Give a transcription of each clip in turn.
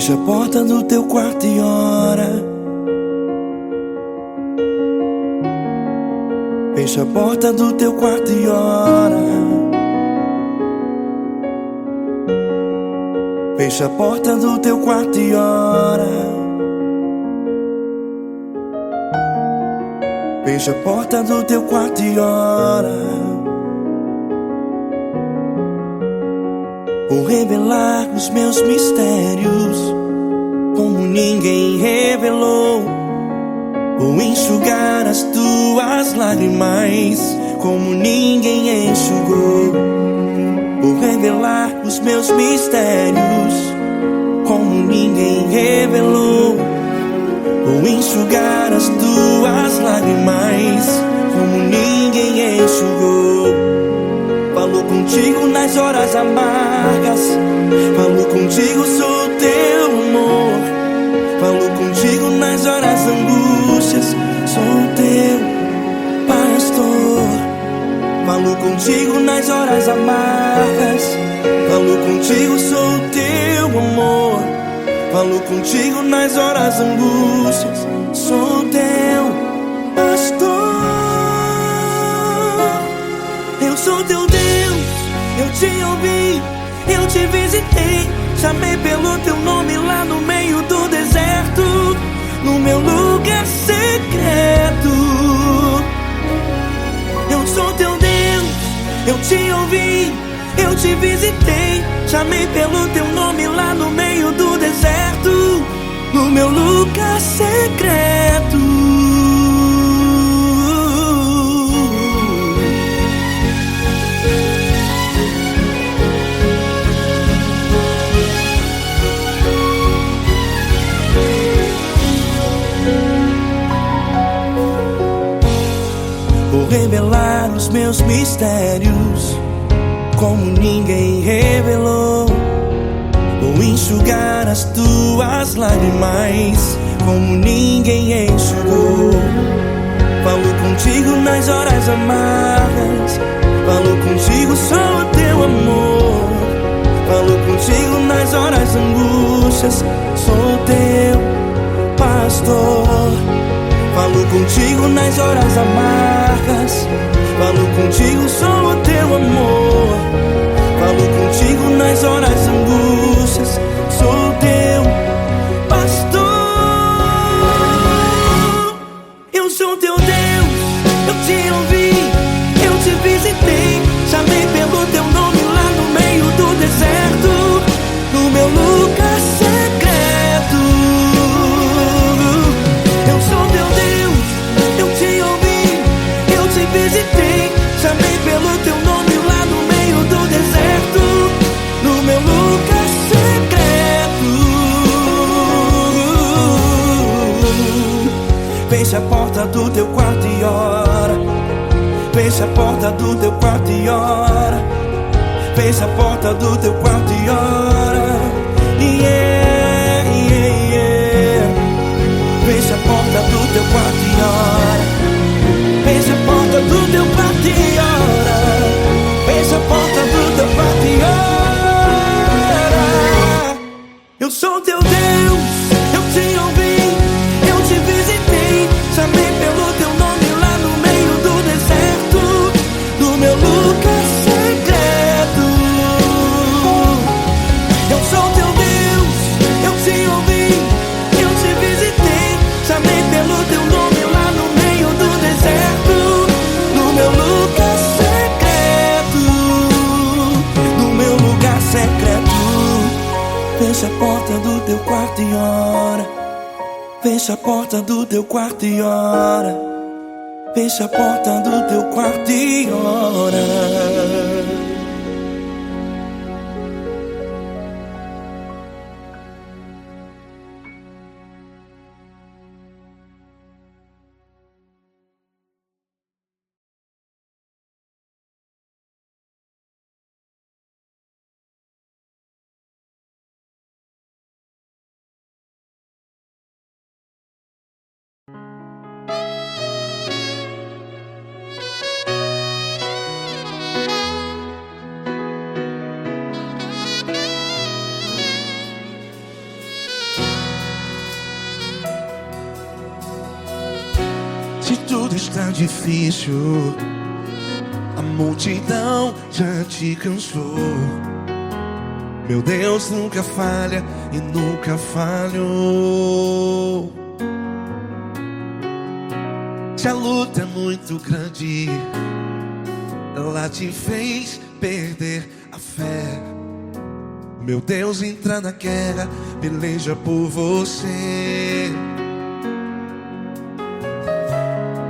Fecha a porta do teu quarto e ora. Fecha a porta do teu quarto e ora. Fecha a porta do teu quarto e ora. Fecha a porta do teu quarto e ora. Vou revelar os meus mistérios como ninguém revelou. Vou enxugar as tuas lágrimas como ninguém enxugou. Vou revelar os meus mistérios como ninguém revelou. Vou enxugar as tuas lágrimas como ninguém enxugou. Falo contigo nas horas amargas, falo contigo, sou teu amor. Falo contigo nas horas angústias, sou teu pastor. Falo contigo nas horas amargas, falo contigo, sou teu amor. Falo contigo nas horas angústias, sou teu pastor. Eu sou teu Deus, eu te ouvi, eu te visitei. Chamei pelo teu nome lá no meio do deserto, no meu lugar secreto. Eu sou teu Deus, eu te ouvi, eu te visitei. Chamei pelo teu nome lá no meio do deserto, no meu lugar secreto. Vou revelar os meus mistérios como ninguém revelou. Vou enxugar as tuas lágrimas como ninguém enxugou. Falo contigo nas horas amargas, falo contigo, sou teu amor. Falo contigo nas horas angústias, sou teu pastor. Falo contigo nas horas amargas, falo contigo, sou o teu amor. Falo contigo nas horas angústias, sou teu pastor. Eu sou teu Deus, eu te ouvi, eu te visitei. Chamei pelo teu nome lá no meio do deserto, no meu lugar secreto. Eu sou teu Deus, eu te ouvi, eu te visitei. Chamei pelo teu nome lá no meio do deserto, no meu lugar secreto. Fecha a porta do teu quarto e ora. Fecha a porta do teu quarto e ora. Fecha a porta do teu quarto e ora. Yeah, yeah, yeah. Fecha a porta do teu quarto e ora. Fecha a porta do teu quarto e ora. Fecha a porta do teu quarto e ora. Eu sou teu Deus, eu te ouvi, eu te visitei. Chamei pelo teu nome lá no meio do deserto, no meu lugar secreto. Eu sou teu Deus, eu te ouvi, eu te visitei. Chamei pelo teu nome lá no meio do deserto, no meu lugar secreto, no meu lugar secreto. Fecha a porta do teu quarto e ora. Fecha a porta do teu quarto e ora. Fecha a porta do teu quarto e ora. está difícil, a multidão já te cansou. Meu Deus nunca falha e nunca falhou. Se a luta é muito grande, ela te fez perder a fé. Meu Deus entra na guerra, peleja por você.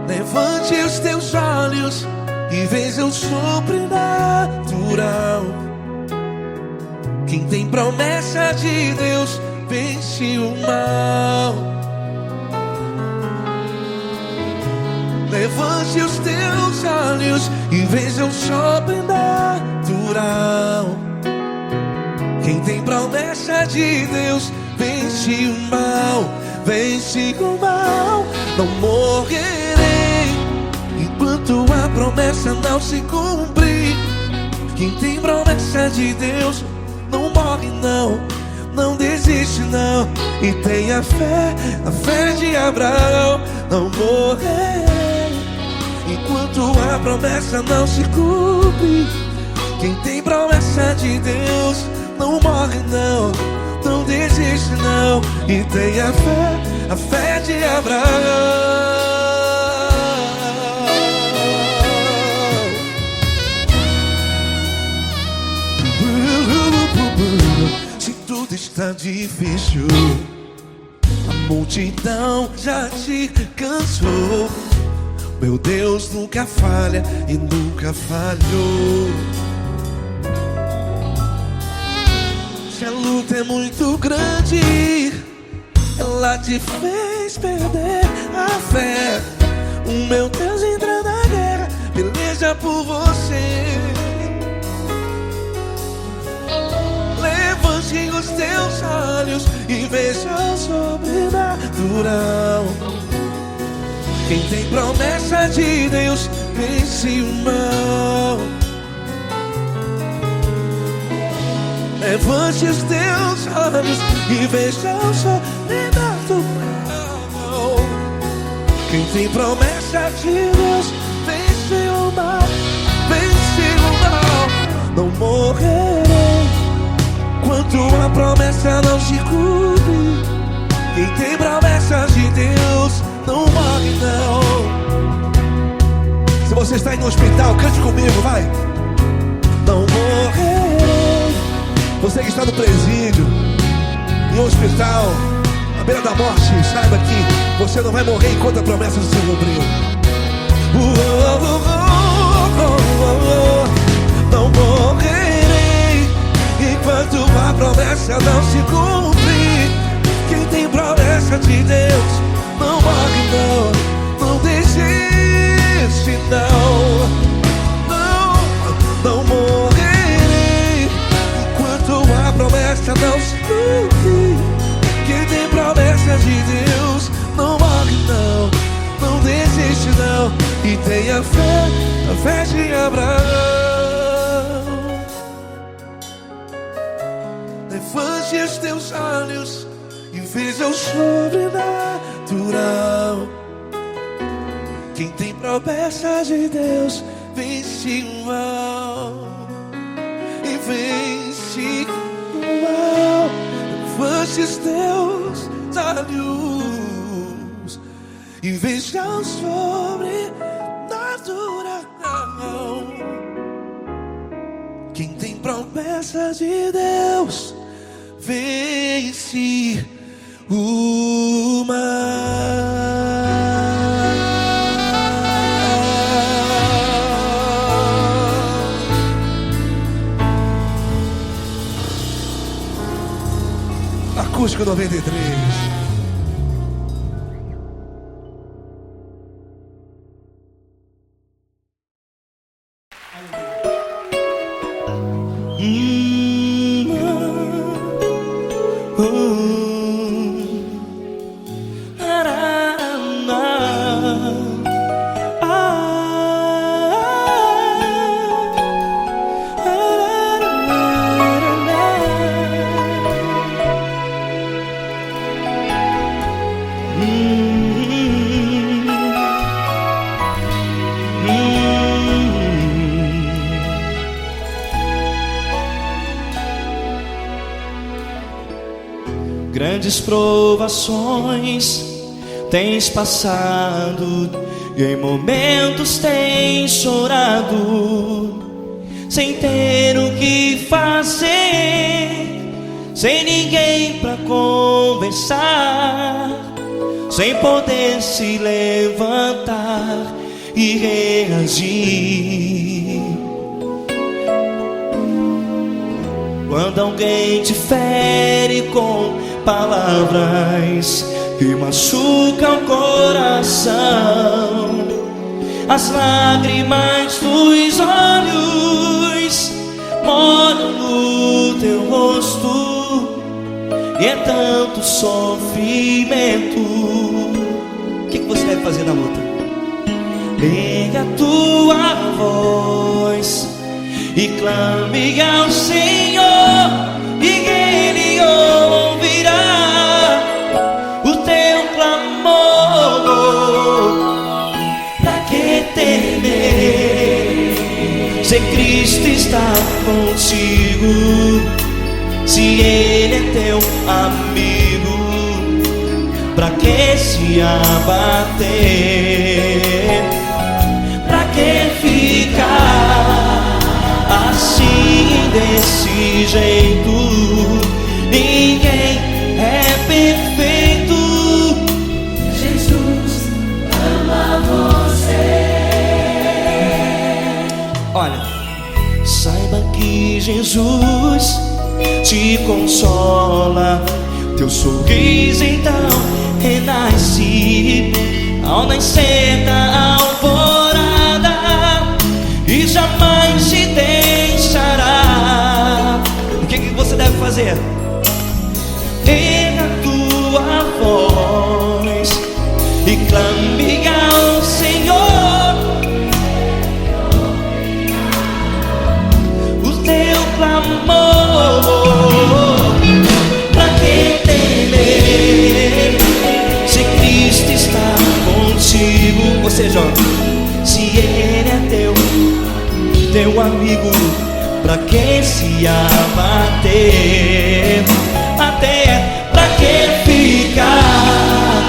Levante os teus olhos e veja o sobrenatural. Quem tem promessa de Deus vence o mal. Levante os teus olhos e veja o sobrenatural. Quem tem promessa de Deus vence o mal. Vence o mal. Não morrerei enquanto a promessa não se cumprir. Quem tem promessa de Deus não morre não, não desiste não. E tenha fé, a fé de Abraão. Não morrerei enquanto a promessa não se cumpre. Quem tem promessa de Deus não morre não, não desiste não. E tenha fé, a fé de Abraão. Se tudo está difícil, a multidão já te cansou. Meu Deus nunca falha e nunca falhou. Se a luta é muito grande, ela te fez perder a fé. O meu Deus entra na guerra, peleja por você. Levante os teus olhos e veja o sobrenatural. Quem tem promessa de Deus vence o mal. Levante os teus olhos e veja o sobrenatural. Quem tem promessa de Deus vence o mal. Vence o mal. Não morrerei enquanto a promessa não se cumpre. Quem tem promessa de Deus não morre não. Se você está aí no hospital, cante comigo, vai. Não morrerei. Você que está no presídio, em um hospital, à beira da morte, saiba que você não vai morrer enquanto a promessa se cumpriu. Não morrerei enquanto a promessa não se cumprir. Quem tem promessa de Deus não morre não, não desiste não. Não morrerei enquanto a promessa não se cumprir. Quem tem promessa de Deus não morre não, não desiste não. E tenha fé, a fé de Abraão. Levante os teus olhos e veja o sobrenatural. Quem tem promessa de Deus vence o mal. E vence o mal. Levante os teus olhos e veja o sobrenatural. Quem tem promessa de Deus vence o mal. Acústico 93. grandes provações tens passado, e em momentos tens chorado, sem ter o que fazer, sem ninguém pra conversar, sem poder se levantar e reagir. Quando alguém te fere com palavras que machucam o coração, as lágrimas dos olhos moram no teu rosto, e é tanto sofrimento. O que você deve fazer na luta? Pega a tua voz e clame ao Senhor, e Ele ouvirá o teu clamor. Pra que temer, se Cristo está contigo, se Ele é teu amigo? Pra que se abater? Pra que ficar assim, desse jeito? Ninguém é perfeito. Jesus ama você. Olha, saiba que Jesus te consola, teu sorriso então renasce ao nascer da alvorada, e jamais te deixará. O que você deve fazer? Erga a tua voz e clame ao Senhor, o teu clamor. Pra que temer, se Cristo está contigo? Ou seja, se Ele é teu amigo, pra que se abater? Até pra que ficar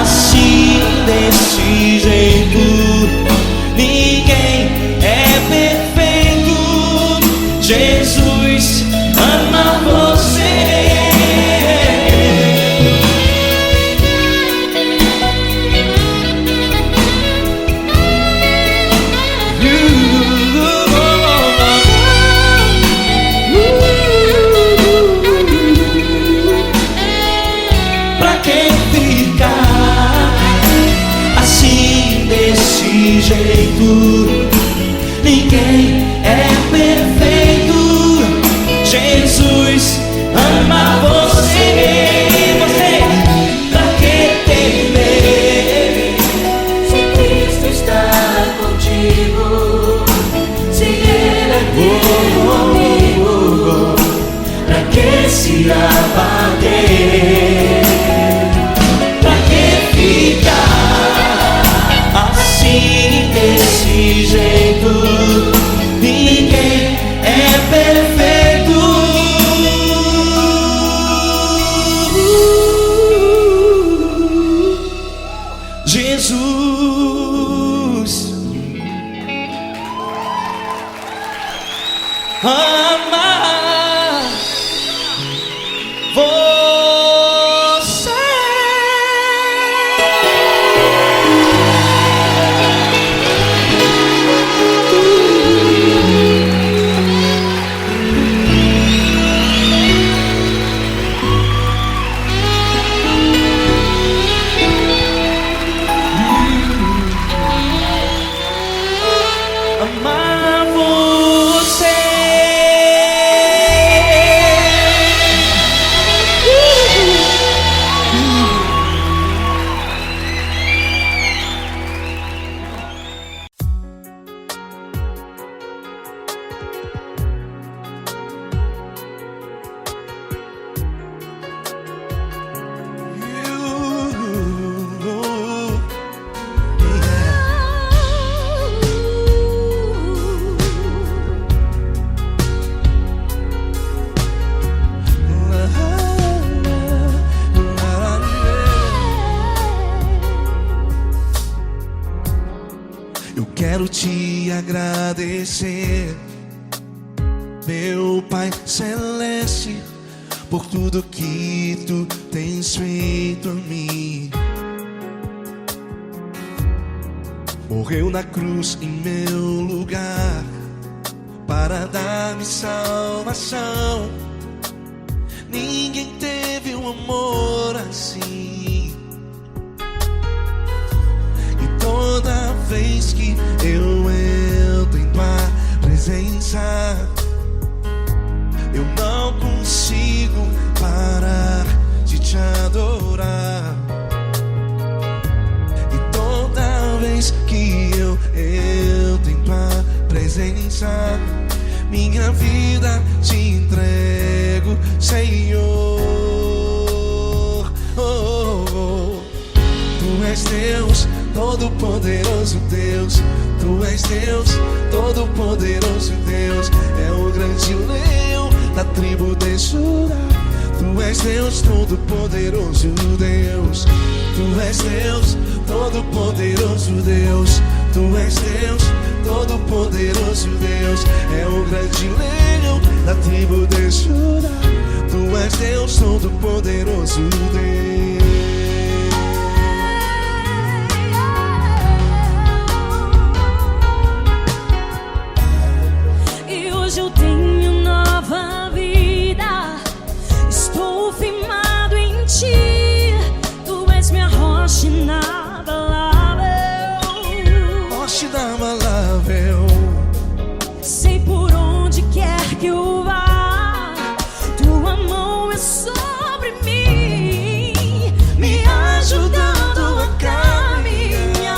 assim, desse jeito? Ninguém é perfeito. Jesus ama você. Jeito, ninguém é perfeito. Jesus ama você. Você, pra que temer, se Cristo está contigo, se Ele é teu amigo? pra que se abater? Pra que ficar assim, desse jeito? Ninguém é perfeito. Jesus ama você. Amar você. quero te agradecer, meu Pai Celeste, por tudo que tu tens feito a mim. Morreu na cruz em meu lugar para dar-me salvação. Ninguém teve um amor assim. E toda vez que eu entro em tua presença, eu não consigo parar de te adorar. E toda vez que eu entro em tua presença, minha vida te entrego, Senhor. Oh, oh. Tu és Deus, todo-poderoso Deus. Tu és Deus, todo-poderoso Deus. É o grande leão da tribo de Judá. Tu és Deus, todo-poderoso Deus. Tu és Deus, todo-poderoso Deus. Tu és Deus, todo-poderoso Deus. É o grande leão da tribo de Judá. Tu és Deus, todo-poderoso Deus. E hoje eu tenho nova vida. Estou firmado em ti. Tu és minha rocha inabalável. Rocha inabalável. Sei por onde quer que eu vá, tua mão é sobre mim, me ajudando a caminhar.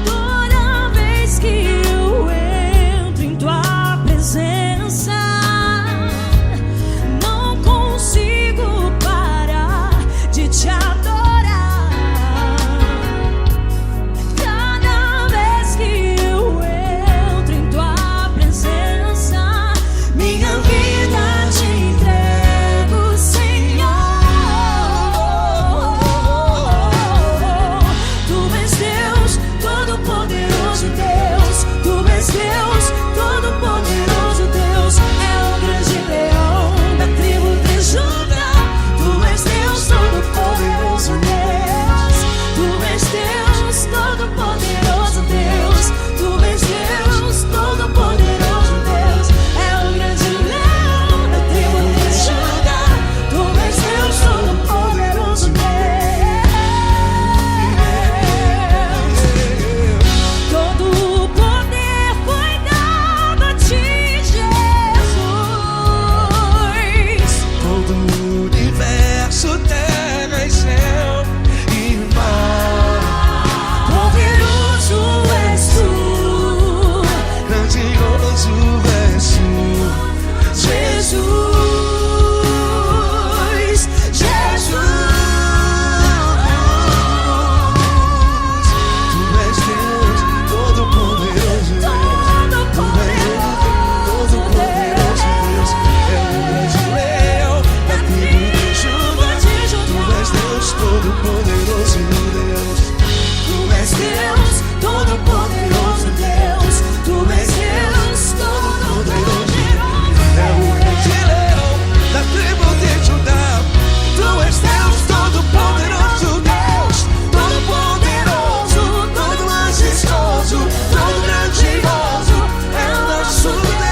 Toda vez que eu entro em tua presença, não consigo parar de te adorar. Cada vez que eu entro em tua presença, minha vida te entrego, Senhor. Tu és Deus, todo-poderoso Deus. Tu és Deus, todo-poderoso Deus. É o grande leão da tribo de Judá. Tu és Deus, todo-poderoso Deus. Tu és Deus, todo-poderoso Deus. Tu és Deus, todo-poderoso Deus. É o grande leão da tribo de Judá. Tu és Deus, todo-poderoso Deus. Todo o poder foi dado a ti, Jesus. Todo o universo, terra e céu e mar. Poderoso és tu, Grandioso és tu, Jesus, Jesus. Tu és Deus, todo-poderoso Deus. Todo-poderoso Deus. É o grande leão da tribo de Judá. Tu és Deus, todo-poderoso Deus. Tu és Deus, todo-poderoso Deus. Tu és Deus, todo-poderoso. É o grande leão da tribo de Judá. Tu és Deus, todo-poderoso Deus. Todo-poderoso, todo majestoso, todo grandioso. É o nosso Deus.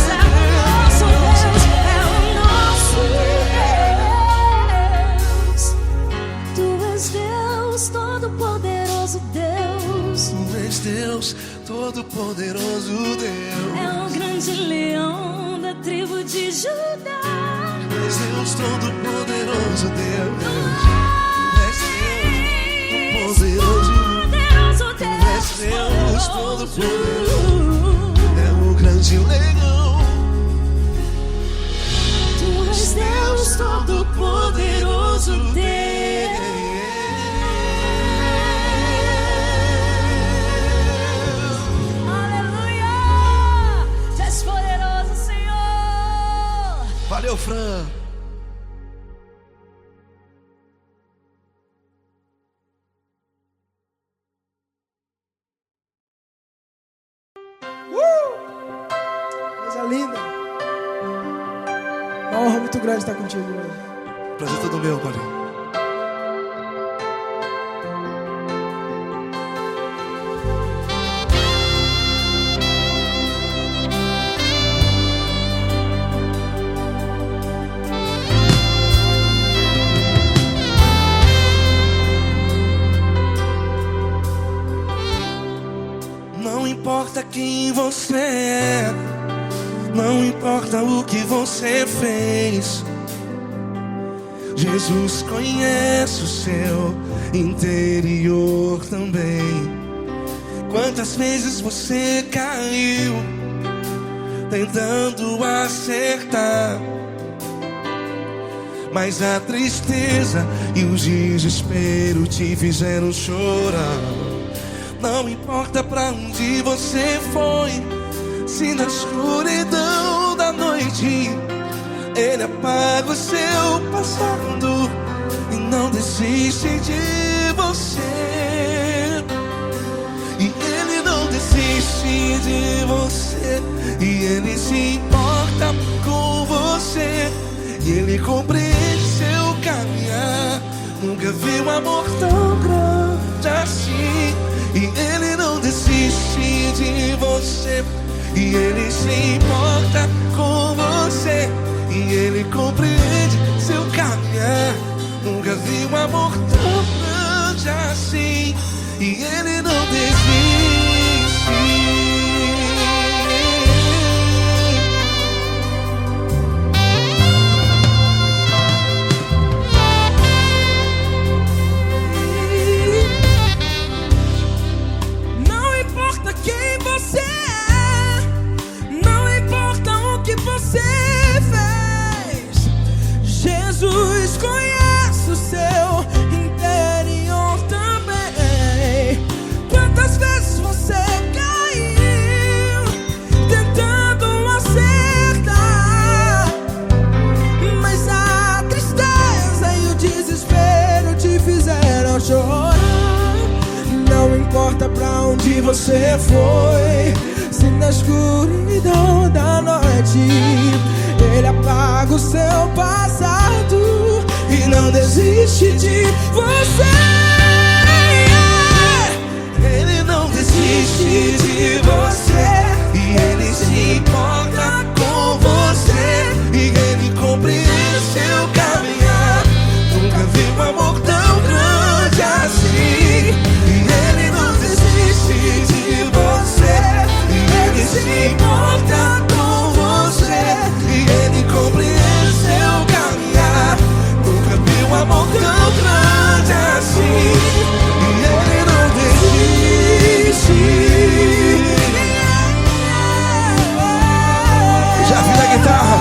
É o nosso Deus, é o nosso Deus. Tu és Deus, todo-poderoso Deus. Tu és Deus, todo-poderoso Deus. É o grande leão da tribo de Judá. Tu és Deus, todo-poderoso Deus. Tu és Deus, Poderoso Tu és Deus, Deus. todo-poderoso. É o grande leão. Tu és Deus, todo-poderoso Deus. Aleluia! Tu és poderoso, Senhor. Valeu, Fran. linda. Uma honra muito grande estar contigo hoje. Prazer todo meu, Paulinho. Não importa quem você é, não importa o que você fez, Jesus conhece o seu interior também. Quantas vezes você caiu tentando acertar, mas a tristeza e o desespero te fizeram chorar. Não importa pra onde você foi, se na escuridão da noite Ele apaga o seu passado e não desiste de você. E Ele não desiste de você, e Ele se importa com você, e Ele compreende seu caminhar. Nunca vi um amor tão grande assim. E Ele não desiste de você, e Ele se importa com você, e Ele compreende seu caminhar. Nunca vi um amor tão grande assim. E Ele não desiste. Jesus conhece o seu interior também. Quantas vezes você caiu tentando acertar, mas a tristeza e o desespero te fizeram chorar. Não importa pra onde você foi, se na escuridão da noite Ele apaga o seu passado e não desiste de você. Ele não desiste de você, e Ele se importa com você, e Ele compreende seu caminhar. Nunca vi um amor tão grande assim. E Ele não desiste de você, e Ele se importa com você, e Ele compreende seu caminhar. Nunca vi um amor tão grande assim. E Ele não desiste. Já vi na guitarra.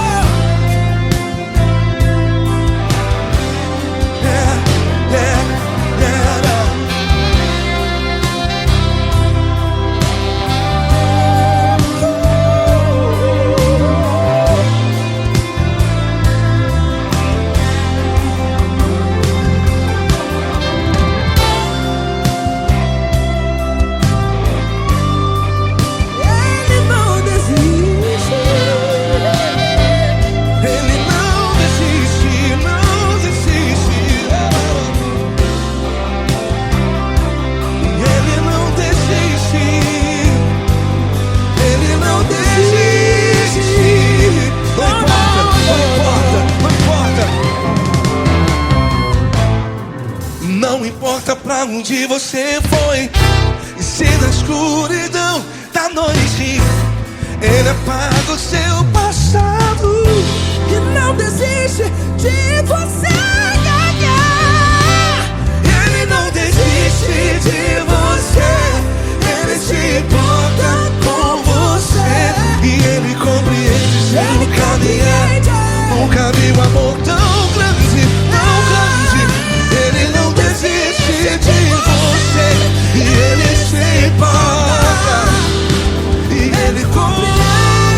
Não importa pra onde você foi, e se na escuridão da noite Ele apaga o seu passado E não desiste de você ganhar. Ele não desiste de você, Ele se importa com você, e Ele compreende seu caminhar. Nunca vi um amor tão grande, tão grande. Ele não desiste de você, e Ele se importa, e Ele compreende.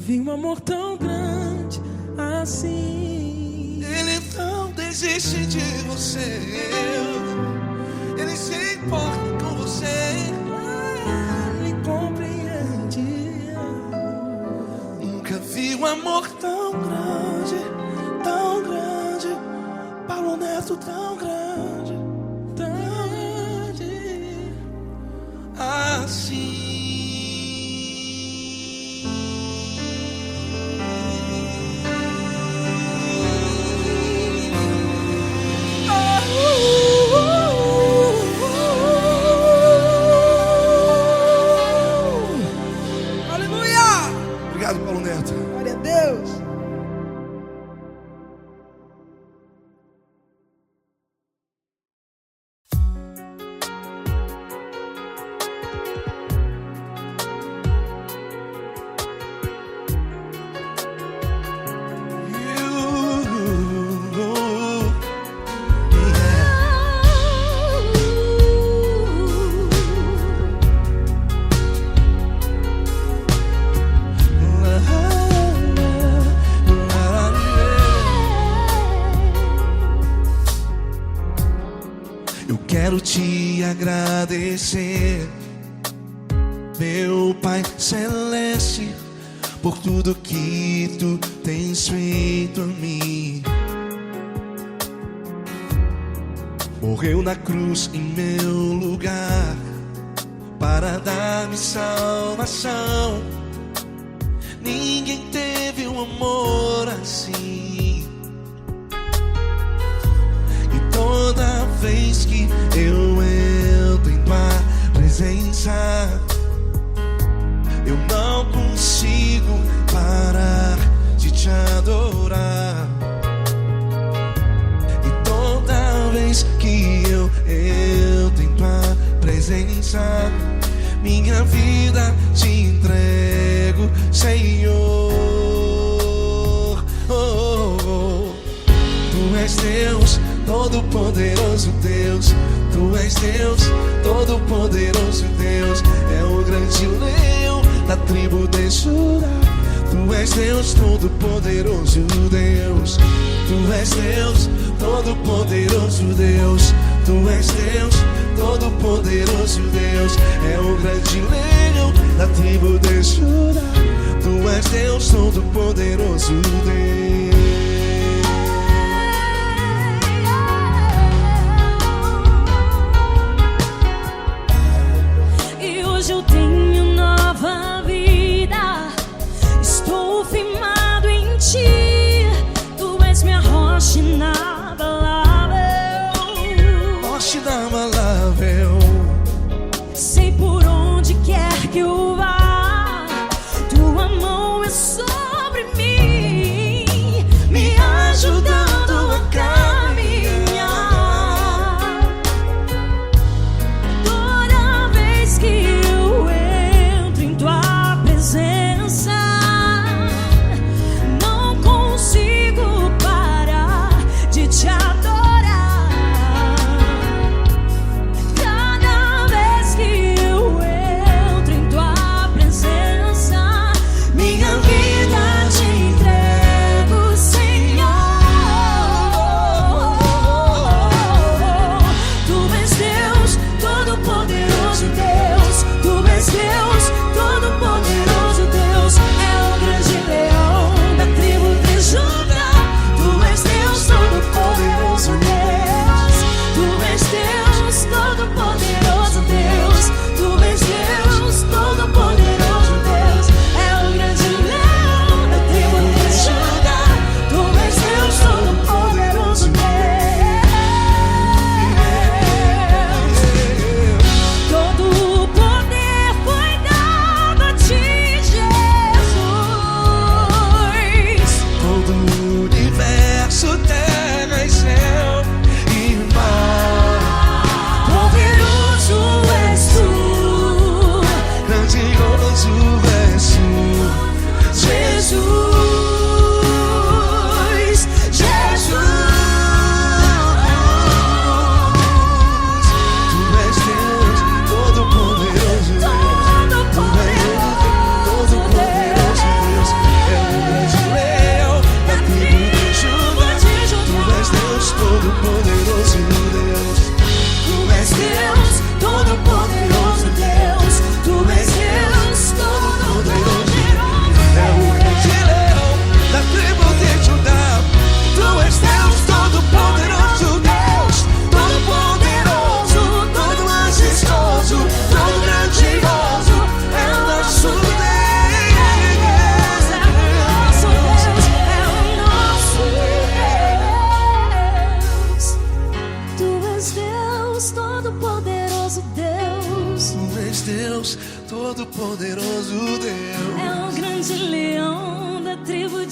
vi um amor tão grande assim. Ele não desiste de você, ele se importa com você, Ele compreende. nunca vi um amor tão grande, Paulo Neto tão grande, assim. Aleluia! Obrigado, Paulo Neto. Glória a Deus. Eu quero te agradecer, meu Pai Celeste, por tudo que tu tens feito a mim. Morreu na cruz em meu lugar para dar-me salvação. Ninguém teve um amor assim. E toda vez que eu entro em tua presença, eu não consigo parar de te adorar. E toda vez que eu entro em tua presença, minha vida te entrego, Senhor. Tu és Deus, Todo-Poderoso Deus. Tu és Deus, Todo-Poderoso Deus. É o grande leão da tribo de Judá. Tu és Deus, Todo-Poderoso Deus. Tu és Deus, Todo-Poderoso Deus. Tu és Deus, Todo-Poderoso Deus. É o grande leão da tribo de Judá. Tu és Deus, Todo-Poderoso Deus. E hoje eu tenho nova vida, estou firmado em ti. Tu és minha rocha inabalável, Rocha inabalável. sei por onde quer que eu vá, tua mão é sobre mim.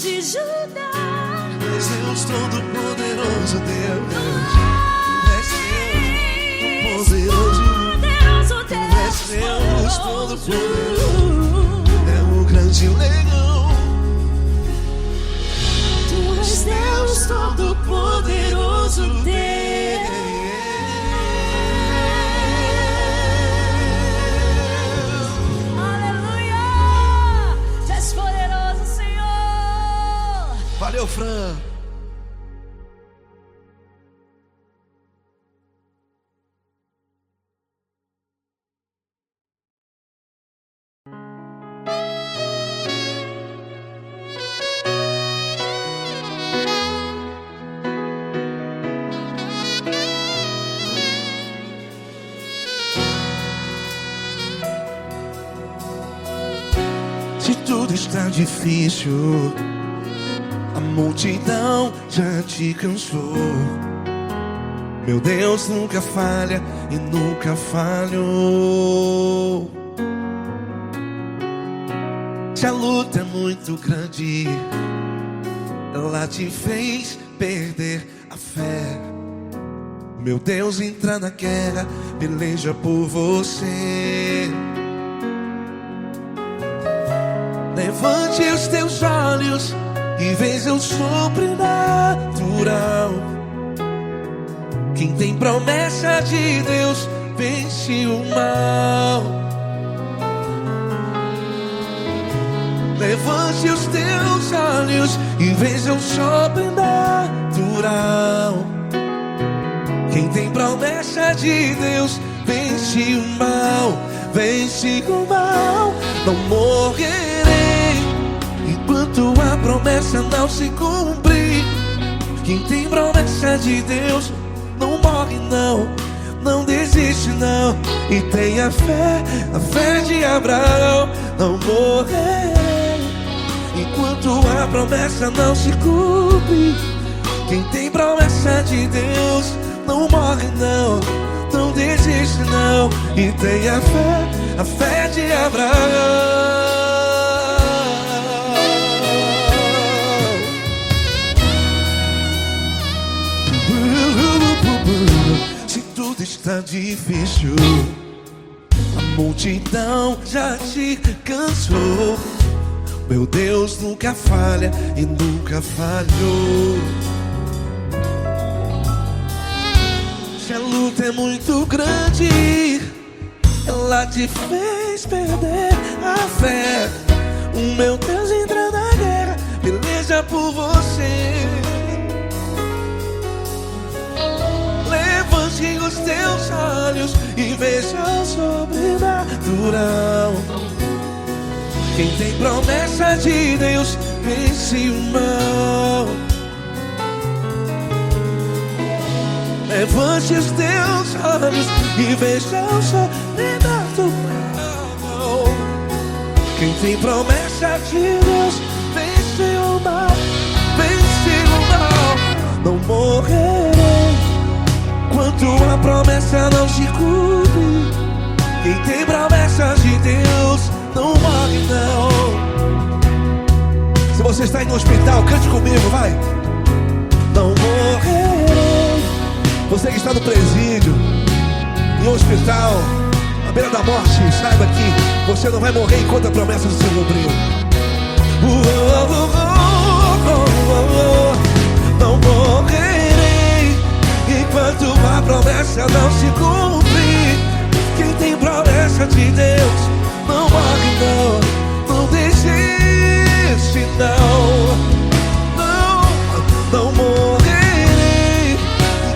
de Judá. És Deus Todo-Poderoso, Deus. És Deus poderoso. És Deus Todo-Poderoso. É o grande leão. Tu és Deus Todo-Poderoso, Deus. Aleluia! Tu és poderoso, Senhor. Valeu, Fran. Se tudo está difícil, a multidão já te cansou. Meu Deus nunca falha e nunca falhou. Se a luta é muito grande, ela te fez perder a fé. Meu Deus entra na guerra, peleja por você. Levante os teus olhos e veja o sobrenatural. Quem tem promessa de Deus vence o mal. Levante os teus olhos e veja o sobrenatural. Quem tem promessa de Deus vence o mal. Vence o mal. Não morrerei enquanto a promessa não se cumprir. Quem tem promessa de Deus não morre não, não desiste não. E tenha fé, a fé de Abraão. Não morrerei enquanto a promessa não se cumpre. Quem tem promessa de Deus não morre não, não desiste não. E tenha fé, a fé de Abraão. Se tudo está difícil, a multidão já te cansou. Meu Deus nunca falha e nunca falhou. Se a luta é muito grande, ela te fez perder a fé. O meu Deus entra na guerra, peleja por você. Levante os teus olhos e veja o sobrenatural. Quem tem promessa de Deus vence o mal. Levante os teus olhos e veja o sobrenatural. Quem tem promessa de Deus vence o mal. Vence o mal. Não morrerei enquanto a promessa não se cumpre. Quem tem promessa de Deus não morre não. Se você está em um hospital, cante comigo, vai. Não morrerei. Você que está no presídio, em um hospital, à beira da morte, saiba que você não vai morrer enquanto a promessa não se cumprir. Não morrerei enquanto a promessa não se cumprir. Quem tem promessa de Deus não morre não, não desiste não. Não morrerei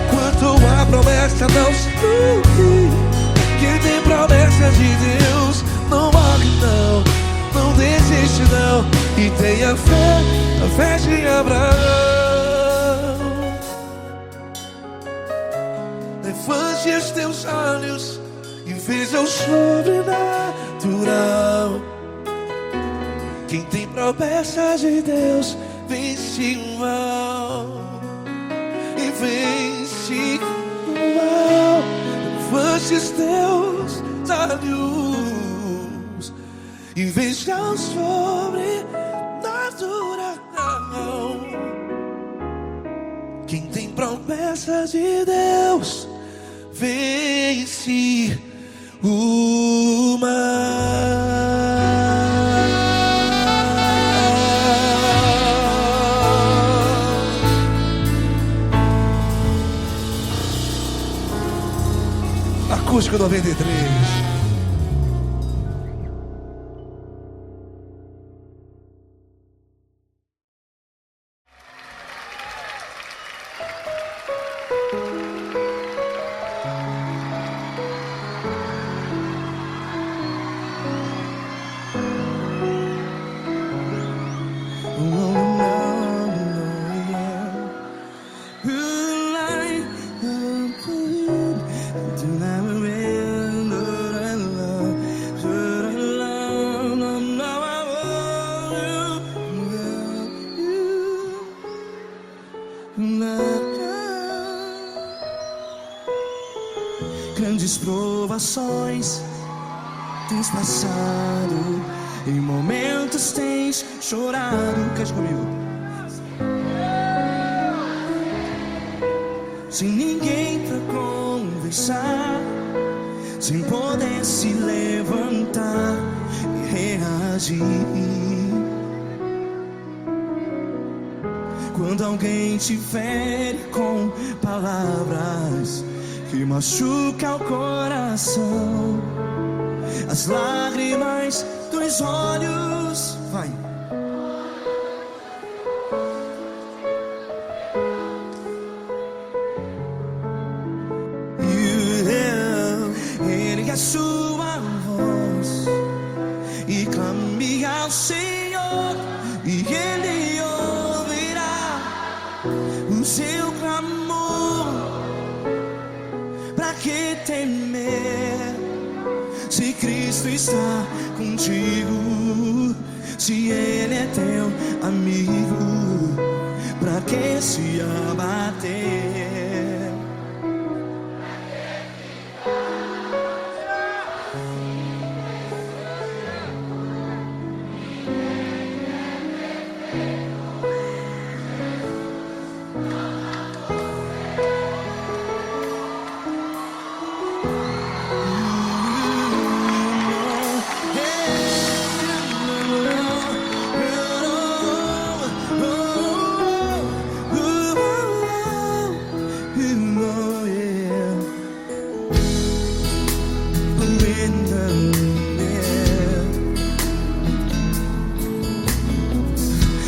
enquanto a promessa não se cumprir. Quem tem promessa de Deus não morre não, não desiste não. E tenha fé, a fé de Abraão. Levante os teus olhos e veja o sobrenatural. Quem tem promessa de Deus vence o mal. E vence o mal. Levante os teus olhos e veja o sobrenatural. Quem tem promessas de Deus vence o mar. Acústico 93. Grandes provações tens passado, em momentos tens chorado. Cante comigo. Sem ninguém pra conversar, sem poder se levantar e reagir. Quando alguém te fere com palavras que machuca o coração, as lágrimas dos olhos, vai. Ergue a sua voz e clame ao Senhor, e Ele ouvirá o seu clamor. Pra que temer, se Cristo está contigo? Se Ele é teu amigo, pra que se abater?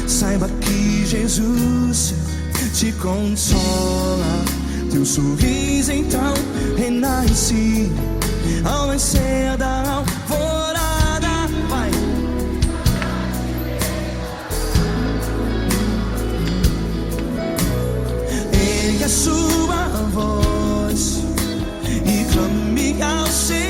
Saiba que Jesus te consola, teu sorriso então renasce ao nascer da alvorada. Vai. Ergue a sua voz e clame ao Senhor.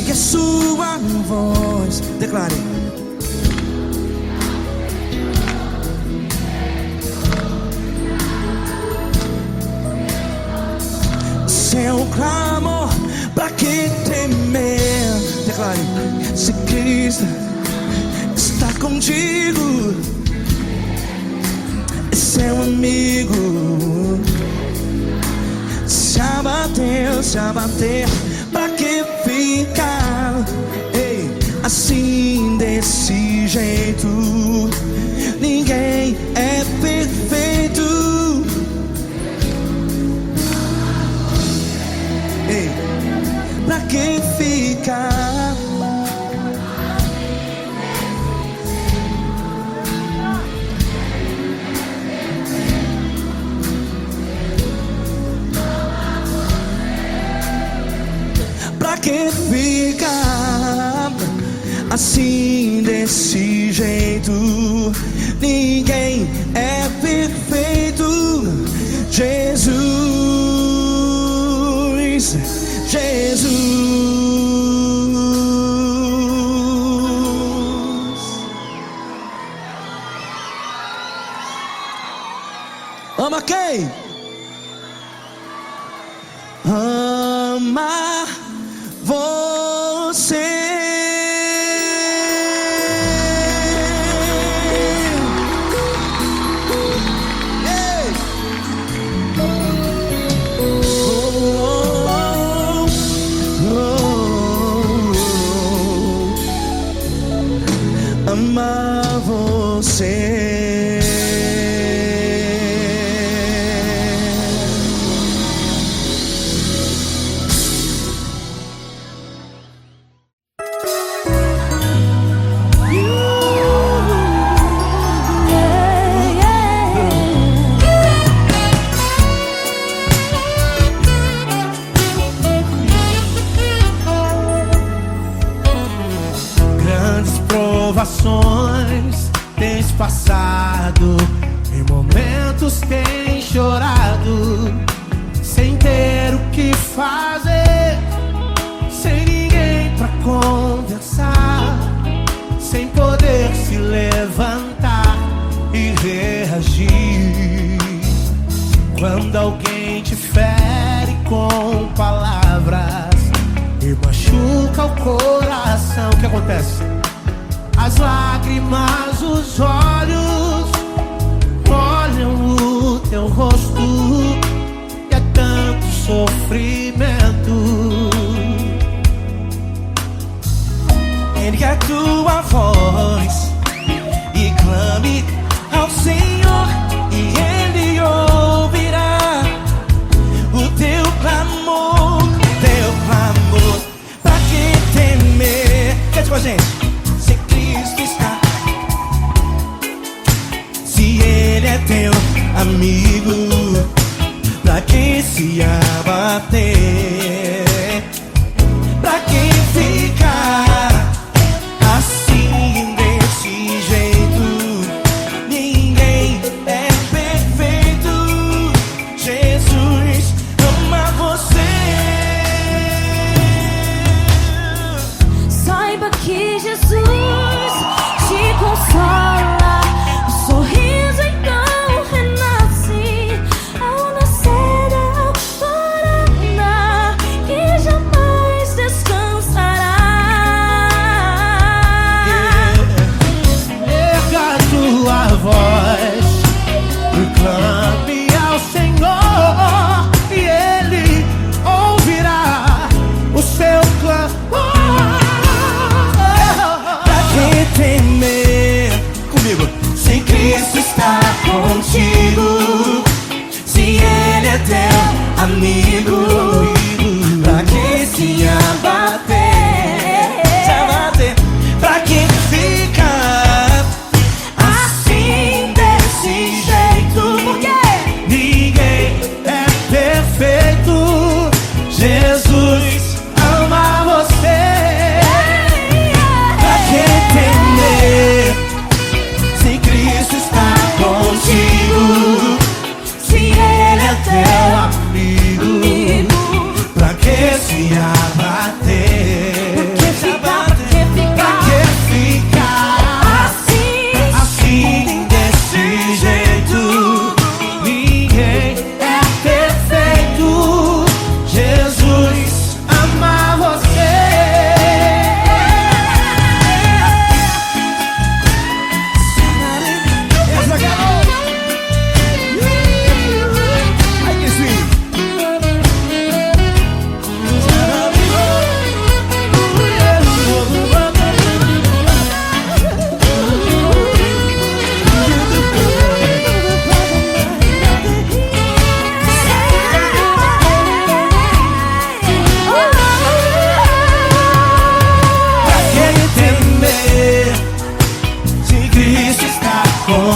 pegue a sua voz. Declare. Seu clamor, pra que temer? Declare. Se Cristo está contigo, é seu amigo. Se abater, pra que ficar? Ei, assim desse jeito, ninguém é perfeito. Ei, pra que ficar? Pra que ficar assim desse jeito? Ninguém é perfeito. Jesus, Jesus. Ama quem? Ama você. Ei. Amar você. Provações tens passado, em momentos tens chorado, sem ter o que fazer, sem ninguém pra conversar, sem poder se levantar e reagir. Quando alguém te fere com palavras e machuca o coração, o que acontece? As lágrimas, os olhos olham o teu rosto, e é tanto sofrimento. Ergue a tua voz e clame ao Senhor, e Ele ouvirá o teu clamor, Pra que temer? Cante com a gente. Se Cristo está, se Ele é teu amigo, pra que se abater? Pra que ficar assim desse jeito? Ninguém é perfeito. Jesus ama você. Saiba que Jesus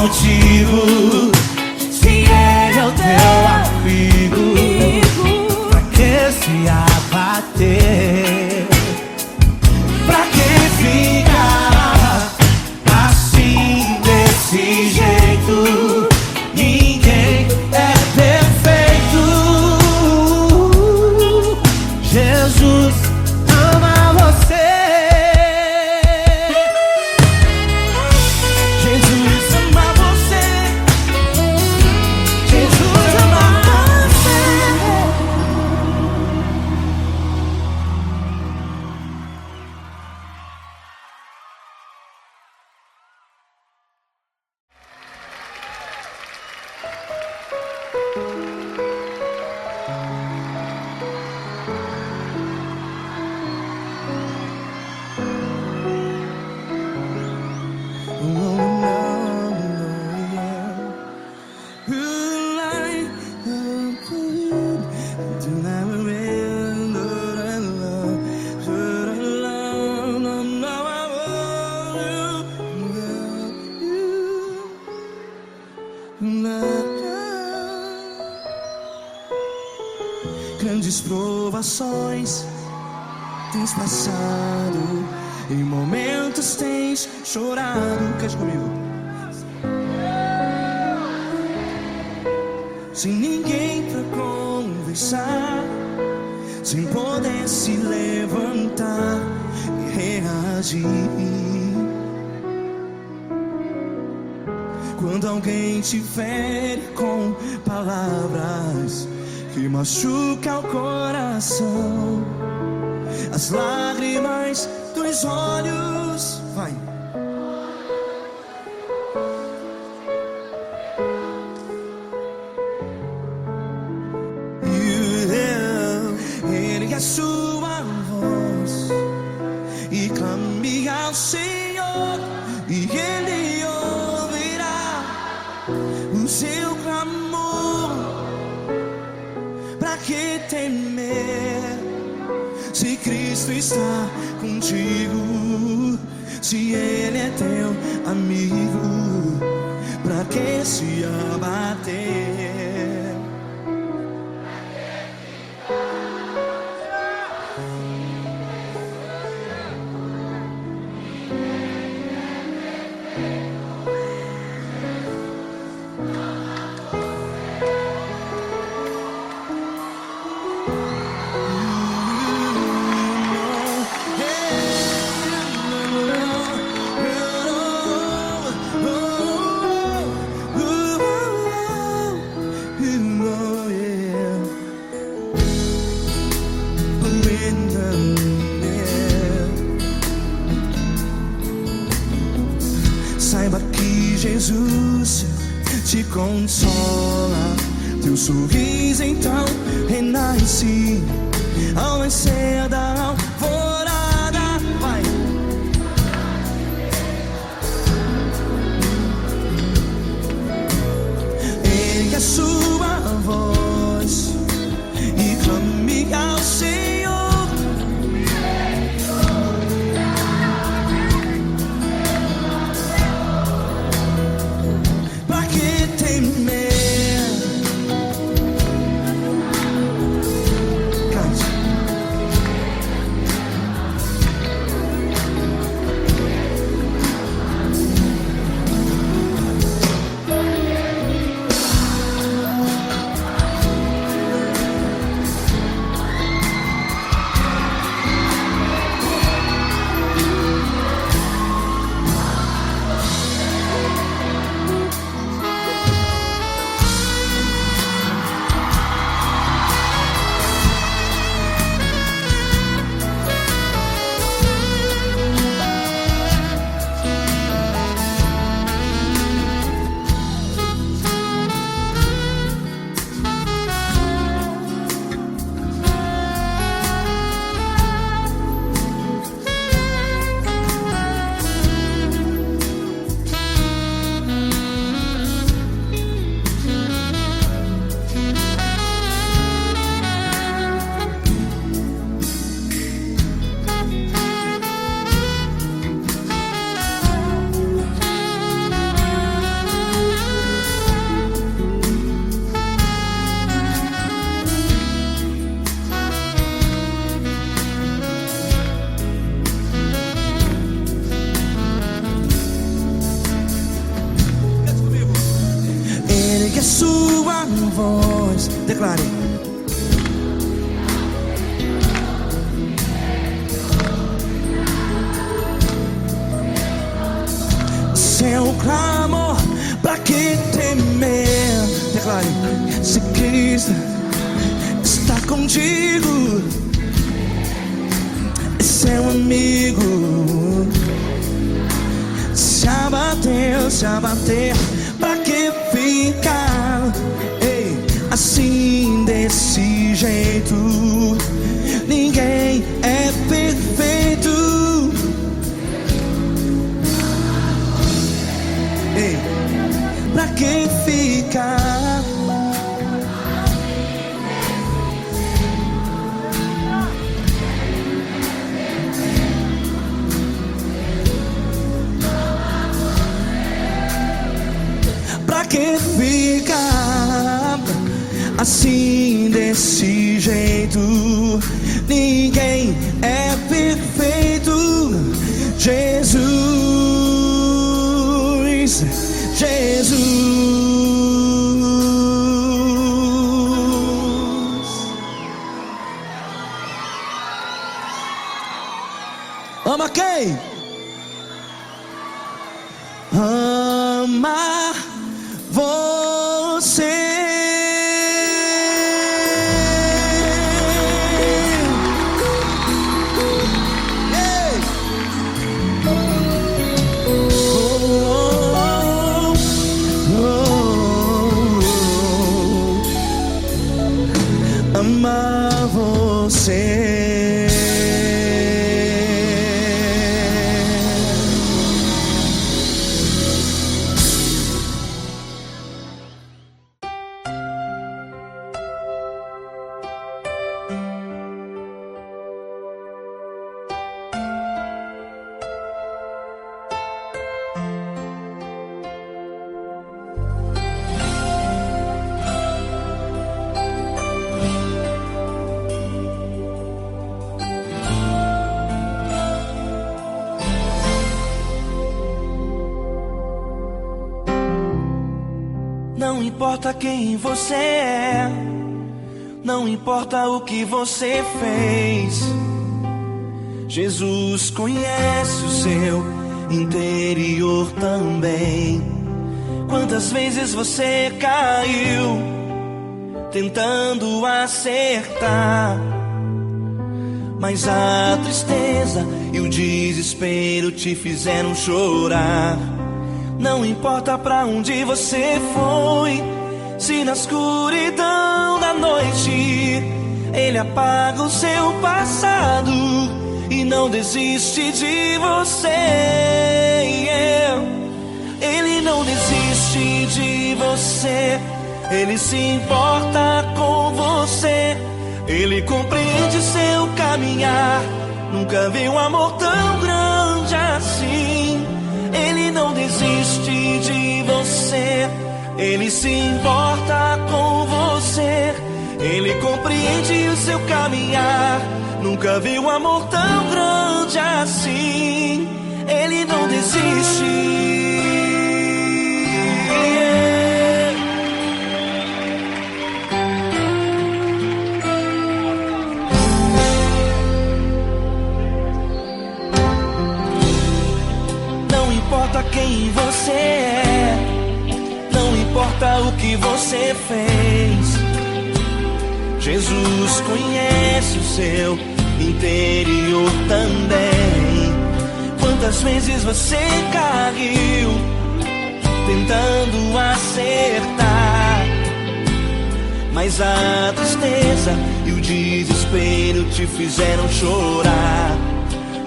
contigo. Se ele é o teu amigo, pra que se abater? Pra que ficar assim, desse jeito? Ninguém é perfeito. Jesus ama você. Jesus ama você. Jesus ama você. Grandes provações tens passado, em momentos tens chorado. Cante comigo. Sem ninguém pra conversar, sem poder se levantar e reagir. Quando alguém te fere com palavras que machuca o coração, as lágrimas dos olhos, vai. Ergue a sua voz e clame ao Senhor, e Ele ouvirá o seu clamor. Pra que temer, se Cristo está contigo? Se Ele é teu amigo, pra que se abater? Saiba que Jesus te consola, teu sorriso então renasce ao nascer da alvorada. Vai. Ergue a sua voz e clame ao Senhor. Pra que temer? Cante. uma voz. Declare. Seu clamor, pra que temer? Declare. Se Cristo está contigo, é seu amigo. Se abater, pra que ficar? Ei, assim desse jeito, ninguém é perfeito. Ei, pra que ficar? Pra que ficar assim desse jeito? Ninguém é perfeito. Jesus, ama quem? Ama você. Ei. Ama você. Não importa quem você é, não importa o que você fez, Jesus conhece o seu interior também. Quantas vezes você caiu tentando acertar, mas a tristeza e o desespero te fizeram chorar. Não importa pra onde você foi, se na escuridão da noite Ele apaga o seu passado e não desiste de você. Ele não desiste de você, Ele se importa com você, Ele compreende seu caminhar. Nunca vi um amor tão grande assim. Ele não desiste de você, Ele se importa com você, Ele compreende o seu caminhar. Nunca vi um amor tão grande assim. Ele não desiste. Não importa quem você é, não importa o que você fez, Jesus conhece o seu interior também. Quantas vezes você caiu tentando acertar, mas a tristeza e o desespero te fizeram chorar.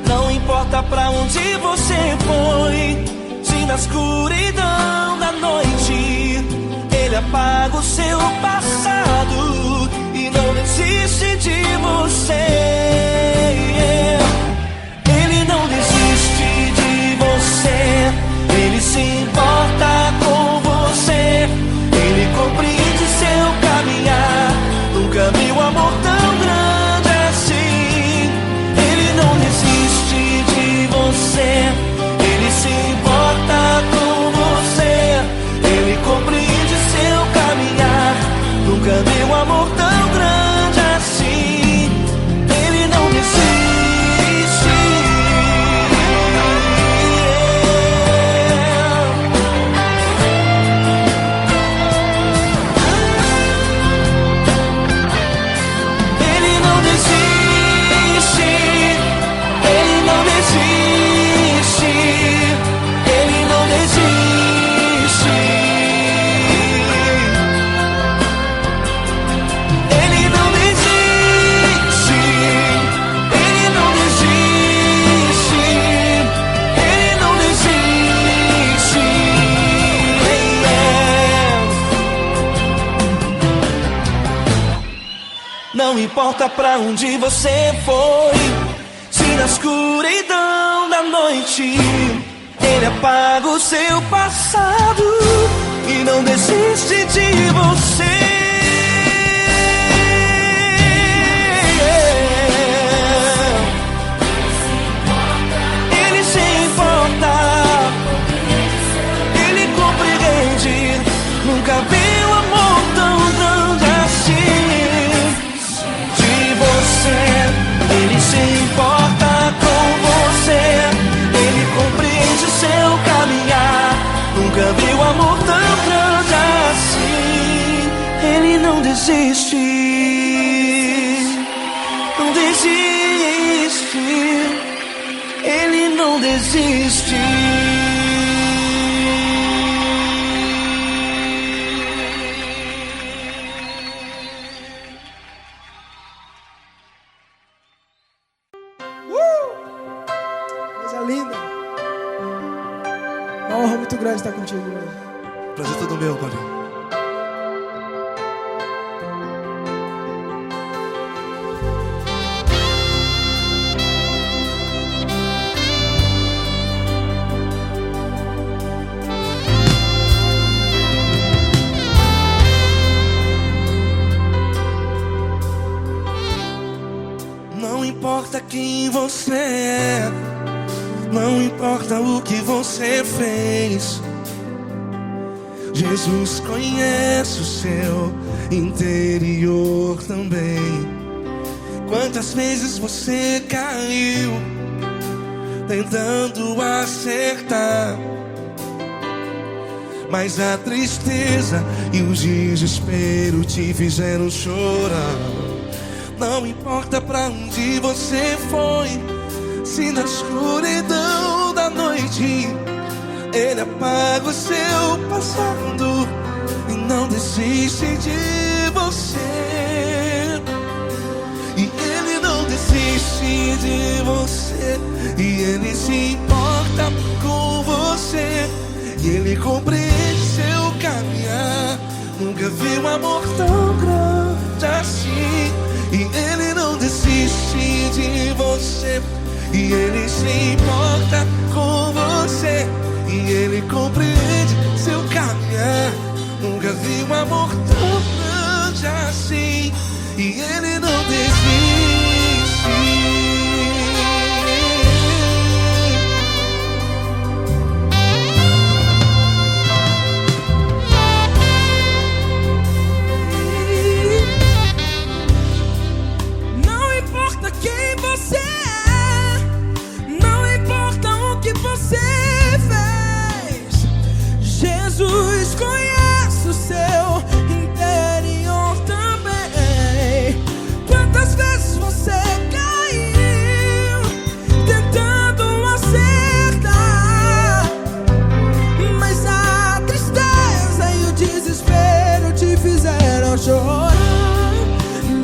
Não importa pra onde você foi, se na escuridão da noite Ele apaga o seu passado e não desiste de você. Ele não desiste de você, Ele se importa com você, Ele compreende seu caminhar. Nunca vi um amor tão grande assim. Ele não desiste de você, Ele se importa com você, Ele compreende seu caminhar. importa pra onde você foi, se na escuridão da noite Ele apaga o seu passado e não desiste de você. Ele se importa, Ele compreende. Nunca vi um amor tão grande assim de você. Ele se importa com você, Ele compreende o seu caminhar. Nunca vi um amor tão grande assim. Ele não desiste, não desiste. Ele não desiste. Coisa linda. Uma honra muito grande estar contigo hoje. Prazer todo meu, Paulinho. Não importa quem você é, não importa o que você fez, Jesus conhece o seu interior também. Quantas vezes você caiu tentando acertar, mas a tristeza e o desespero te fizeram chorar. Não importa pra onde você foi, se na escuridão da noite Ele apaga o seu passado e não desiste de você. E Ele não desiste de você, e Ele se importa com você, e Ele compreende seu caminhar. Nunca vi um amor tão grande assim. E Ele não desiste de você, e Ele se importa com você, e Ele compreende seu caminhar. Nunca vi um amor tão grande assim. E Ele não desiste. Quem você é, não importa o que você fez, Jesus conhece o seu interior também. Quantas vezes você caiu tentando acertar, mas a tristeza e o desespero te fizeram chorar.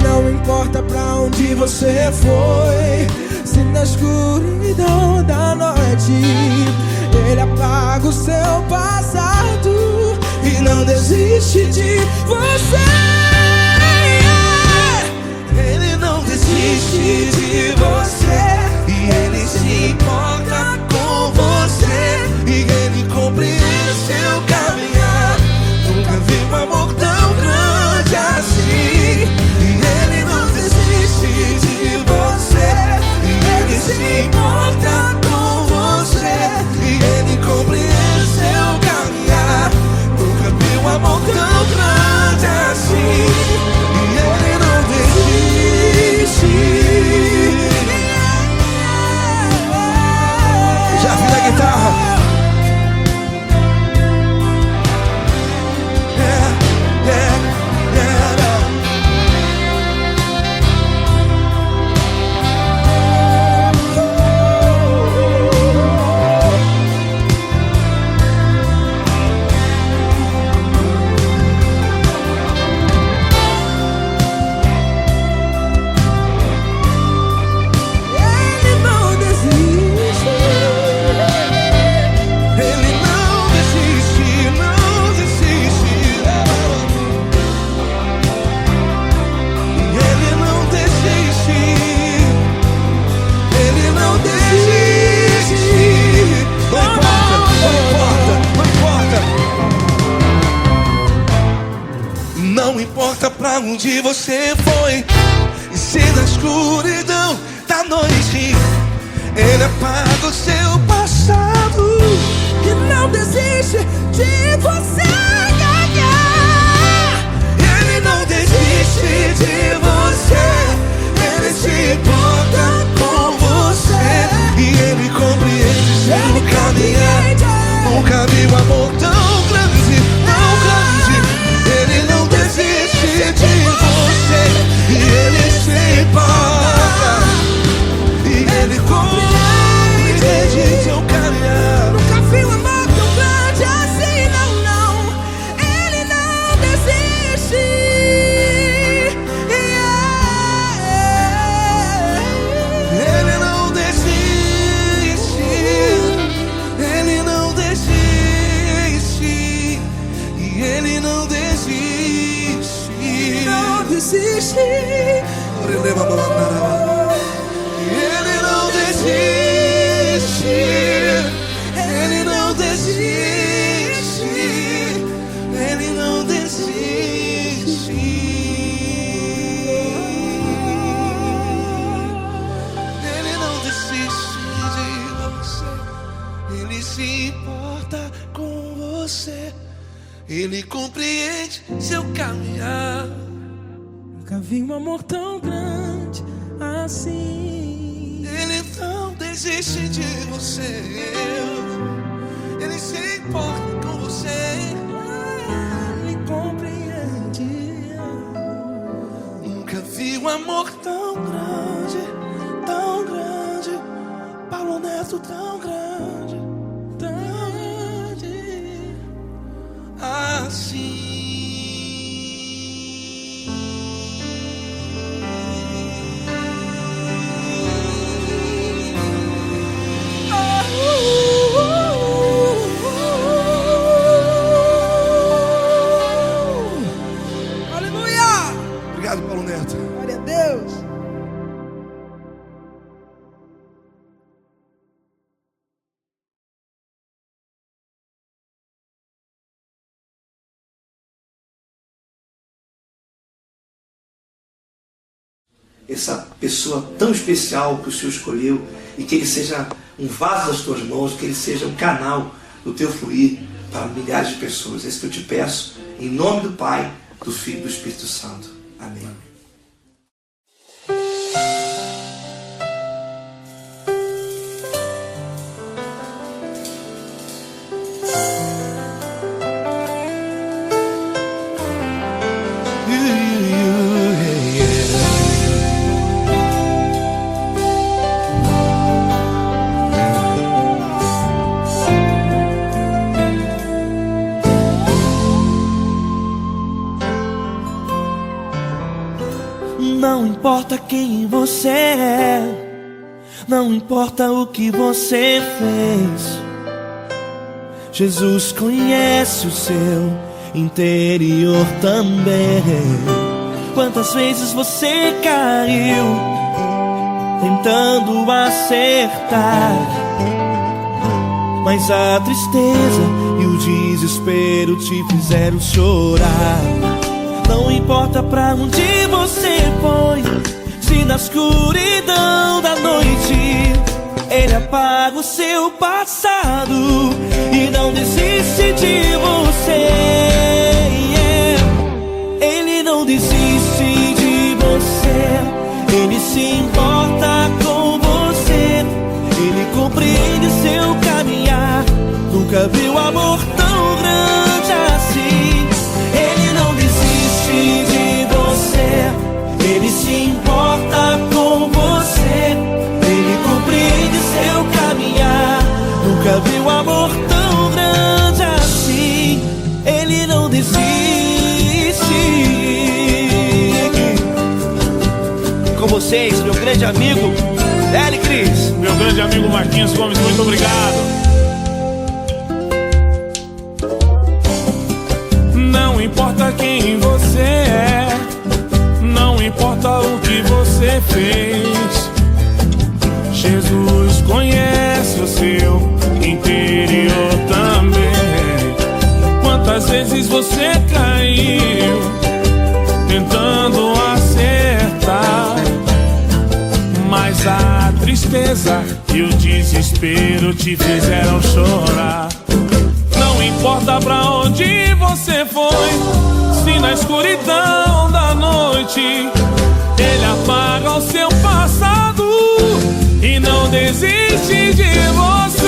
Não importa pra onde você foi, se na escuridão da noite Ele apaga o seu passado e não desiste de você. Ele não desiste de você, e Ele se importa com você, e Ele compreende seu caminhar. Nunca vi um amor tão grande assim. Ele não desiste de você, e Ele se importa com você, e Ele compreende seu caminhar. Nunca vi um amor tão grande assim. E Ele não desiste. você foi. E se na escuridão da noite Ele apaga o seu passado E não desiste de você. Ele não desiste de você. Ele se importa com você. E Ele compreende seu caminhar. Nunca vi um amor tão grande, tão grande. Ele não desiste de você. E Ele se importa. E Ele compreende seu caminhar. Nunca vi um amor tão grande assim, não, não. Ele não desiste. Ele não desiste. Ele não desiste. E Ele não desiste. Não desiste. Ele não desiste. Ele não desiste. Ele não desiste. Ele não desiste de você. Ele se importa com você. Ele compreende seu caminhar. Nunca vi um amor tão grande assim. Ele não desiste de você. Ele se importa com você. Ele compreende. Nunca vi um amor tão grande, tão grande. Paulo Neto tão grande, tão grande assim. Aleluia! Obrigado, Paulo Neto. Glória a Deus. Essa pessoa tão especial que o Senhor escolheu, e que ele seja um vaso das tuas mãos, que ele seja um canal do teu fluir para milhares de pessoas. É isso que eu te peço, em nome do Pai, do Filho e do Espírito Santo. Amém. Não importa quem você é, não importa o que você fez, Jesus conhece o seu interior também. Quantas vezes você caiu tentando acertar, mas a tristeza e o desespero te fizeram chorar. Não importa pra onde você foi, se na escuridão da noite Ele apaga o seu passado e não desiste de você. Ele não desiste de você. Ele se importa com você. Ele compreende seu caminhar. Nunca viu amor tão grande assim. Ele não desiste de você. Ele se importa com você. Ele compreende seu caminhar. Nunca viu amor tão grande assim. Ele não desiste. Com vocês, meu grande amigo Deli Cris. Meu grande amigo Marquinhos Gomes, muito obrigado. Não importa quem você é, não importa o que você fez, Jesus conhece o seu interior também. Quantas vezes você caiu tentando a tristeza e o desespero te fizeram chorar. Não importa pra onde você foi, se na escuridão da noite Ele apaga o seu passado e não desiste de você.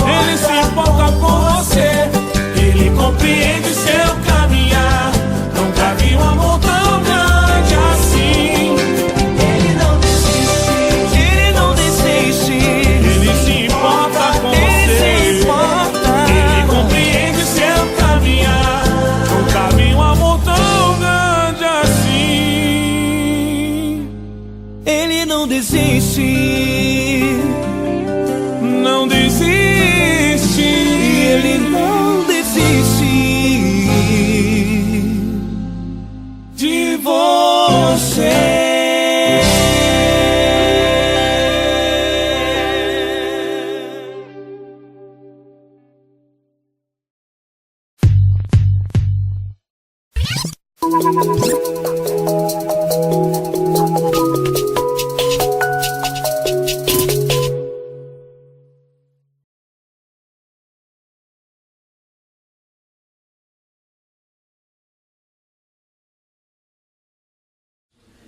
Ele se importa com você, Ele compreende seu caminhar. Nunca vi um amor tão grande assim. Ele não desiste, Ele não desiste. Ele se importa com você, Ele compreende seu caminhar. Nunca vi um amor tão grande assim. Ele não desiste, não desiste. Ele não desiste de você.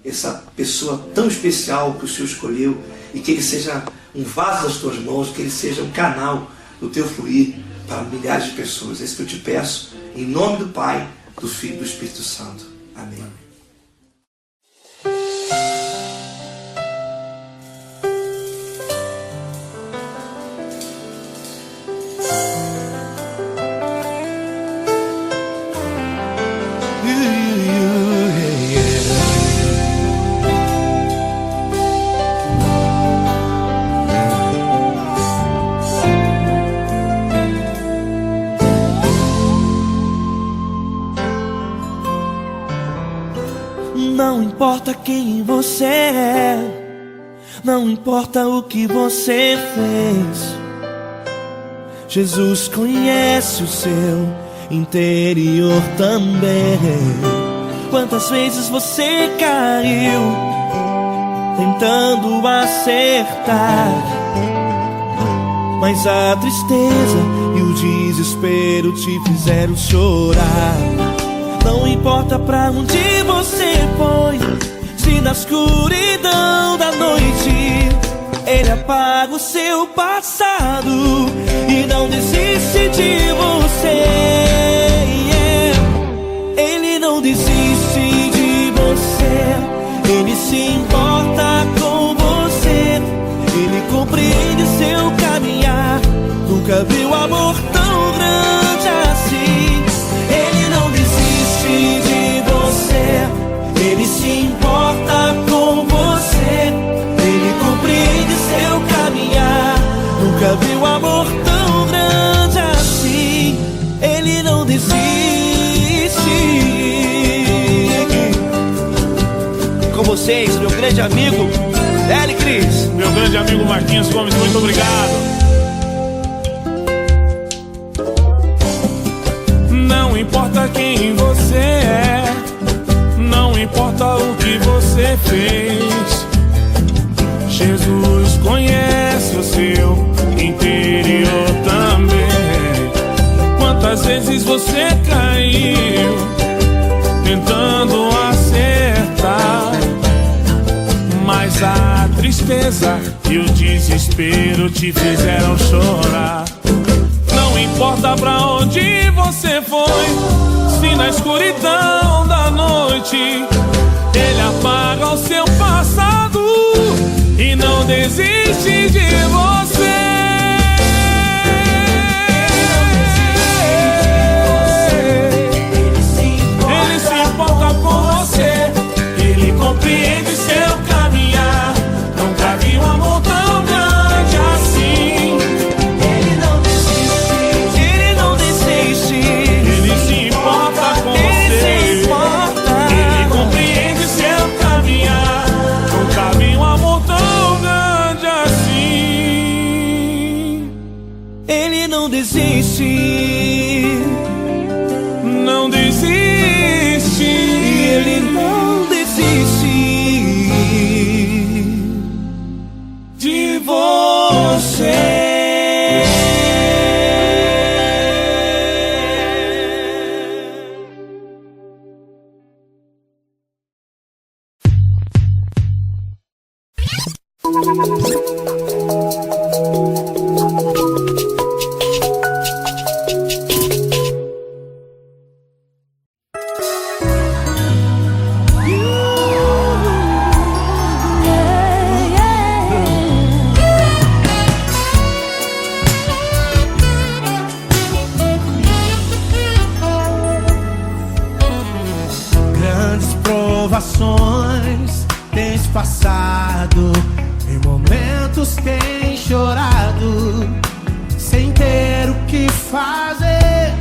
Essa pessoa tão especial que o Senhor escolheu, e que Ele seja um vaso das tuas mãos, que Ele seja um canal do teu fluir para milhares de pessoas. É isso que eu te peço, em nome do Pai, do Filho e do Espírito Santo. Amém. Não importa quem você é, não importa o que você fez, Jesus conhece o seu interior também. Quantas vezes você caiu tentando acertar, mas a tristeza e o desespero te fizeram chorar. Não importa pra onde você foi, se na escuridão da noite Ele apaga o seu passado e não desiste de você. Ele não desiste de você, Ele se importa com você, Ele compreende seu caminhar. Nunca viu amor tão grande assim. Ele não desiste de você, Ele se importa com você, Ele compreende seu caminhar. Nunca viu amor tão grande assim. Ele não desiste. Com vocês, meu grande amigo Eli Cris. Meu grande amigo Marquinhos Gomes, muito obrigado. Não importa quem você é, não importa o que você fez, Jesus conhece o seu interior também. Quantas vezes você caiu tentando acertar, mas a tristeza e o desespero te fizeram chorar. Não importa pra onde você foi, se na escuridão da noite Ele apaga o seu passado e não desiste de você. Ele se importa com você, Ele compreende seu caminhar. Nunca vi um amor tão grande assim. Ele não desiste, Ele não desiste. Ele se importa com Ele se você, importa. Grandes provações tens passado, em momentos tens chorado, sem ter o que fazer,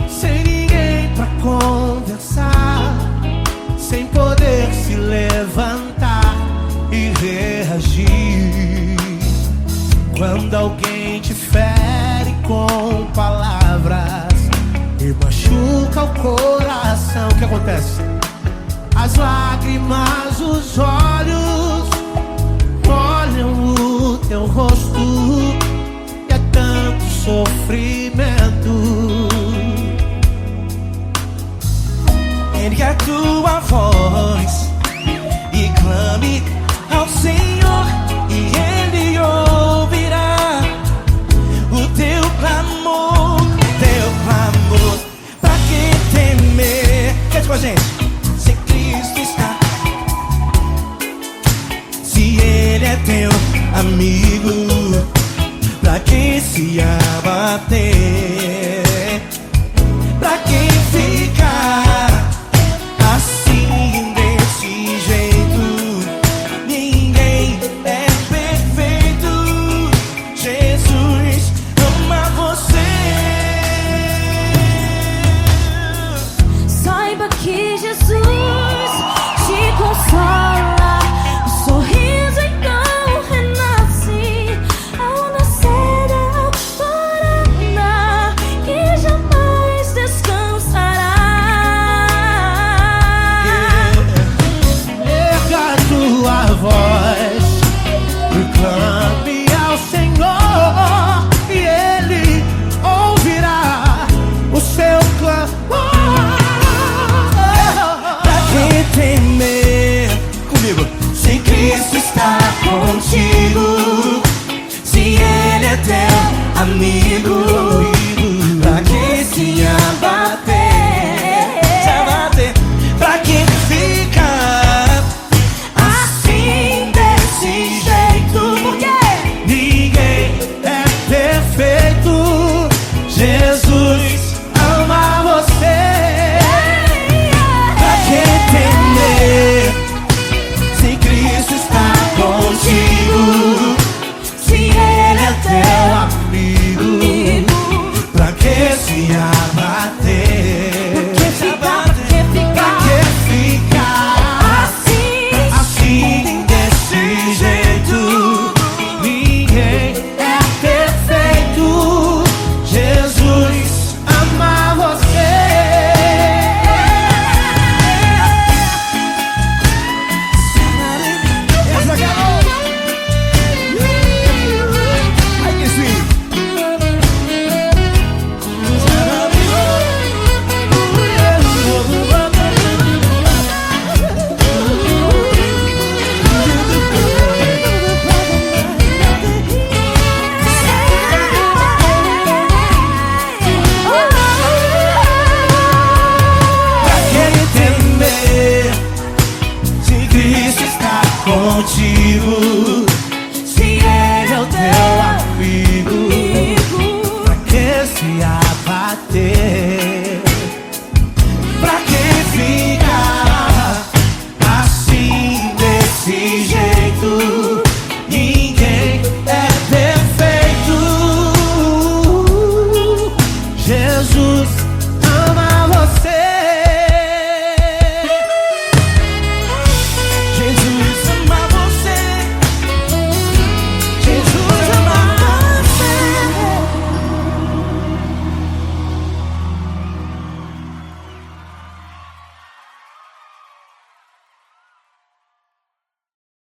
sem ninguém pra conversar, sem poder se levantar e reagir. Quando alguém te fere com palavras e machuca o coração, o que acontece? As lágrimas, os olhos molham o teu rosto, e é tanto sofrimento. Ergue a tua voz e clame ao Senhor, e Ele ouvirá o teu clamor, pra que temer? Cante com a gente. Se Cristo está, se Ele é teu amigo, pra que se abater? Pra que ficar assim desse jeito? Ninguém é perfeito. Jesus ama você. Saiba que Jesus te consola.